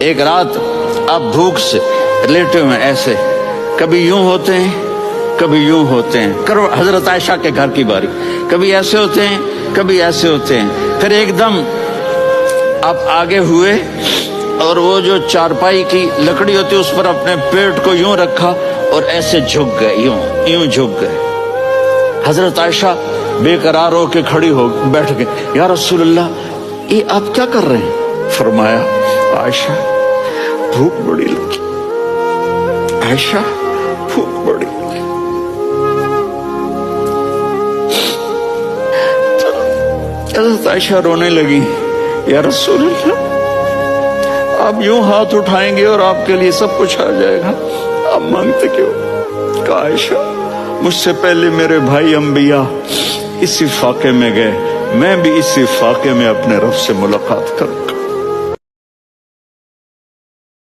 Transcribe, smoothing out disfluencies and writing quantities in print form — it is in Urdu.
ایک رات آپ بھوک سے لیٹے ہوئے ایسے، کبھی یوں ہوتے ہیں کبھی یوں ہوتے ہیں، کرو حضرت عائشہ کے گھر کی باری، کبھی ایسے ہوتے ہیں کبھی ایسے ہوتے ہیں، پھر ایک دم آپ آگے ہوئے اور وہ جو چارپائی کی لکڑی ہوتی اس پر اپنے پیٹ کو یوں رکھا اور ایسے جھک گئے، یوں جھک گئے۔ حضرت عائشہ بے قرار ہو کے کھڑی ہو بیٹھ گئے، یا رسول اللہ یہ آپ کیا کر رہے ہیں؟ فرمایا عائشہ بھوک بڑی لگی، عائشہ بھوک بڑی لگی۔ حضرت عائشہ رونے لگی، یا رسول اللہ آپ یوں ہاتھ اٹھائیں گے اور آپ کے لیے سب کچھ آ جائے گا، آپ مانگتے کیوں؟ کہا عائشہ مجھ سے پہلے میرے بھائی انبیاء اسی فاقے میں گئے، میں بھی اسی فاقے میں اپنے رب سے ملاقات کروں گا۔